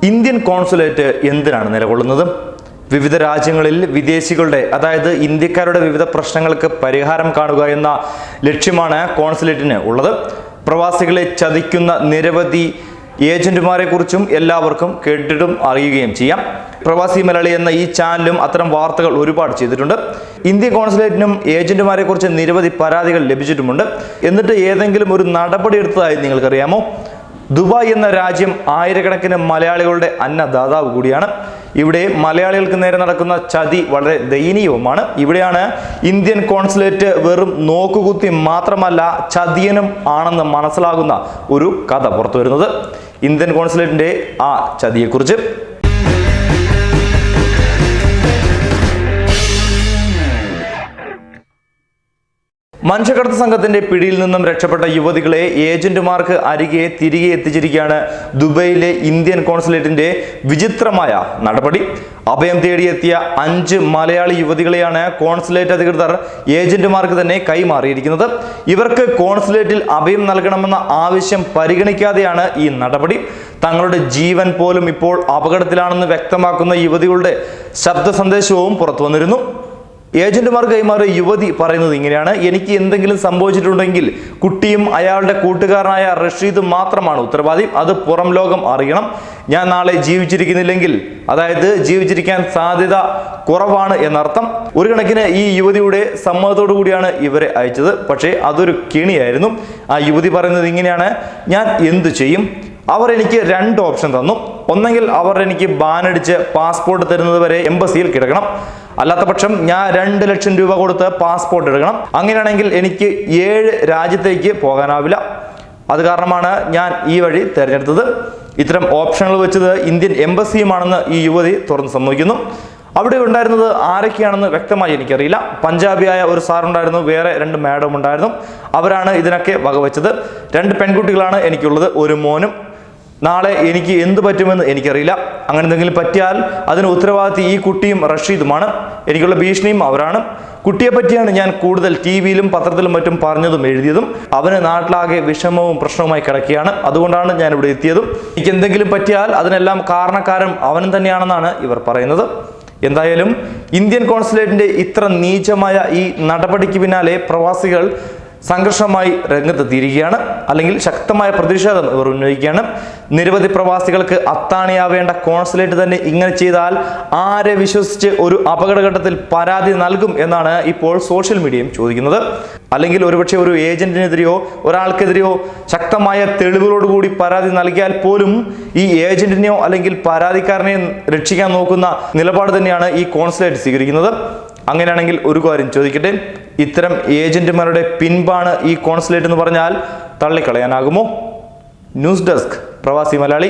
Indian consulate എന്തിനാണ് നിലകൊള്ളുന്നത്? വിവിധ രാജ്യങ്ങളിൽ വിദേശികളുടെ അതായത് ഇന്ത്യക്കാരുടെ വിവിധ പ്രശ്നങ്ങൾക്ക് പരിഹാരം കാണുക എന്ന ലക്ഷ്യമാണ് കോൺസുലേറ്റിന് ഉള്ളത്. പ്രവാസികളെ ചതിക്കുന്ന നിരവധി ഏജന്റുമാരെ കുറിച്ചും എല്ലാവർക്കും കേട്ടിട്ടും അറിയുകയും ചെയ്യാം. പ്രവാസി മലയാളി എന്ന ഈ ചാനലും അത്തരം വാർത്തകൾ ഒരുപാട് ചെയ്തിട്ടുണ്ട്. ഇന്ത്യൻ കോൺസുലേറ്റിനും ഏജന്റുമാരെ കുറിച്ച് നിരവധി പരാതികൾ ലഭിച്ചിട്ടുമുണ്ട്. എന്നിട്ട് ഏതെങ്കിലും ഒരു നടപടി എടുത്തതായി നിങ്ങൾക്കറിയാമോ? ദുബായ് എന്ന രാജ്യം ആയിരക്കണക്കിന് മലയാളികളുടെ അന്നദാതാവ് കൂടിയാണ്. ഇവിടെ മലയാളികൾക്ക് നേരെ നടക്കുന്ന ചതി വളരെ ദയനീയവുമാണ്. ഇവിടെയാണ് ഇന്ത്യൻ കോൺസുലേറ്റ് വെറും നോക്കുകുത്തി മാത്രമല്ല ചതിയനും ആണെന്ന് മനസ്സിലാകുന്ന ഒരു കഥ പുറത്തു വരുന്നത്. ഇന്ത്യൻ കോൺസുലേറ്റിന്റെ ആ ചതിയെക്കുറിച്ച് മനുഷ്യക്കടത്ത് സംഘത്തിന്റെ പിടിയിൽ നിന്നും രക്ഷപ്പെട്ട യുവതികളെ ഏജന്റുമാർക്ക് അരികെ തിരികെ എത്തിച്ചിരിക്കുകയാണ് ദുബൈയിലെ ഇന്ത്യൻ കോൺസുലേറ്റിന്റെ വിചിത്രമായ നടപടി. അഭയം തേടിയെത്തിയ 5 മലയാളി യുവതികളെയാണ് കോൺസുലേറ്റ് അധികൃതർ ഏജന്റുമാർക്ക് തന്നെ കൈമാറിയിരിക്കുന്നത്. ഇവർക്ക് കോൺസുലേറ്റിൽ അഭയം നൽകണമെന്ന ആവശ്യം പരിഗണിക്കാതെയാണ് ഈ നടപടി. തങ്ങളുടെ ജീവൻ പോലും ഇപ്പോൾ അപകടത്തിലാണെന്ന് വ്യക്തമാക്കുന്ന യുവതികളുടെ ശബ്ദ സന്ദേശവും പുറത്തു വന്നിരുന്നു. ഏജന്റുമാർ കൈമാറിയ യുവതി പറയുന്നത് ഇങ്ങനെയാണ്: എനിക്ക് എന്തെങ്കിലും സംഭവിച്ചിട്ടുണ്ടെങ്കിൽ കുട്ടിയും അയാളുടെ കൂട്ടുകാരനായ റഷീദും മാത്രമാണ് ഉത്തരവാദി. അത് പുറം ലോകം അറിയണം. ഞാൻ നാളെ ജീവിച്ചിരിക്കുന്നില്ലെങ്കിൽ, അതായത് ജീവിച്ചിരിക്കാൻ സാധ്യത കുറവാണ് എന്നർത്ഥം. ഒരു കണക്കിന് ഈ യുവതിയുടെ സമ്മതത്തോടു കൂടിയാണ് ഇവരെ അയച്ചത്. പക്ഷേ അതൊരു കെണിയായിരുന്നു. ആ യുവതി പറയുന്നത് ഇങ്ങനെയാണ്: ഞാൻ എന്തു ചെയ്യും? അവർ എനിക്ക് 2 ഓപ്ഷൻ തന്നു. ഒന്നെങ്കിൽ അവർ എനിക്ക് ബാനടിച്ച് പാസ്പോർട്ട് തരുന്നത് വരെ എംബസിയിൽ കിടക്കണം, അല്ലാത്ത പക്ഷം ഞാൻ 2 ലക്ഷം രൂപ കൊടുത്ത് പാസ്പോർട്ട് എടുക്കണം. അങ്ങനെയാണെങ്കിൽ എനിക്ക് 7 രാജ്യത്തേക്ക് പോകാനാവില്ല. അത് കാരണമാണ് ഞാൻ ഈ വഴി തിരഞ്ഞെടുത്തത്. ഇത്തരം ഓപ്ഷനുകൾ വെച്ചത് ഇന്ത്യൻ എംബസിയുമാണെന്ന് ഈ യുവതി തുറന്ന് സമ്മതിക്കുന്നു. അവിടെ ഉണ്ടായിരുന്നത് ആരൊക്കെയാണെന്ന് വ്യക്തമായി എനിക്കറിയില്ല. പഞ്ചാബിയായ ഒരു സാറുണ്ടായിരുന്നു, വേറെ 2 മാഡം ഉണ്ടായിരുന്നു. അവരാണ് ഇതിനൊക്കെ വകവെച്ചത്. 2 പെൺകുട്ടികളാണ് എനിക്കുള്ളത്, ഒരു മോനും. നാളെ എനിക്ക് എന്ത് പറ്റുമെന്ന് എനിക്കറിയില്ല. അങ്ങനെ എന്തെങ്കിലും പറ്റിയാൽ അതിന് ഉത്തരവാദിത്വം ഈ കുട്ടിയും റഷീദുമാണ്. എനിക്കുള്ള ഭീഷണിയും അവരാണ്. കുട്ടിയെ പറ്റിയാണ് ഞാൻ കൂടുതൽ ടിവിയിലും പത്രത്തിലും മറ്റും പറഞ്ഞതും എഴുതിയതും. അവന് നാട്ടിലാകെ വിഷമവും പ്രശ്നവുമായി കിടക്കുകയാണ്. അതുകൊണ്ടാണ് ഞാൻ ഇവിടെ എത്തിയതും. എനിക്ക് എന്തെങ്കിലും പറ്റിയാൽ അതിനെല്ലാം കാരണക്കാരൻ അവനും തന്നെയാണെന്നാണ് ഇവർ പറയുന്നത്. എന്തായാലും ഇന്ത്യൻ കോൺസുലേറ്റിന്റെ ഇത്ര നീചമായ ഈ നടപടിക്ക് പിന്നാലെ പ്രവാസികൾ സംഘർഷമായി രംഗത്തെത്തിയിരിക്കുകയാണ്. അല്ലെങ്കിൽ ശക്തമായ പ്രതിഷേധം ഇവർ ഉന്നയിക്കുകയാണ്. നിരവധി പ്രവാസികൾക്ക് അത്താണിയാവേണ്ട കോൺസുലേറ്റ് തന്നെ ഇങ്ങനെ ചെയ്താൽ ആരെ വിശ്വസിച്ച് ഒരു അപകടഘട്ടത്തിൽ പരാതി നൽകും എന്നാണ് ഇപ്പോൾ സോഷ്യൽ മീഡിയയും ചോദിക്കുന്നത്. അല്ലെങ്കിൽ ഒരുപക്ഷെ ഒരു ഏജന്റിനെതിരെയോ ഒരാൾക്കെതിരെയോ ശക്തമായ തെളിവുകളോടുകൂടി പരാതി നൽകിയാൽ പോലും ഈ ഏജന്റിനെയോ അല്ലെങ്കിൽ പരാതിക്കാരനെയോ രക്ഷിക്കാൻ നോക്കുന്ന നിലപാട് തന്നെയാണ് ഈ കോൺസുലേറ്റ് സ്വീകരിക്കുന്നത്. അങ്ങനെയാണെങ്കിൽ ഒരു കാര്യം ചോദിക്കട്ടെ, ഇത്തരം ഏജന്റുമാരുടെ പിൻപാണ് ഈ കോൺസുലേറ്റ് എന്ന് പറഞ്ഞാൽ തള്ളിക്കളയാനാകുമോ? ന്യൂസ് ഡെസ്ക് പ്രവാസി മലയാളി.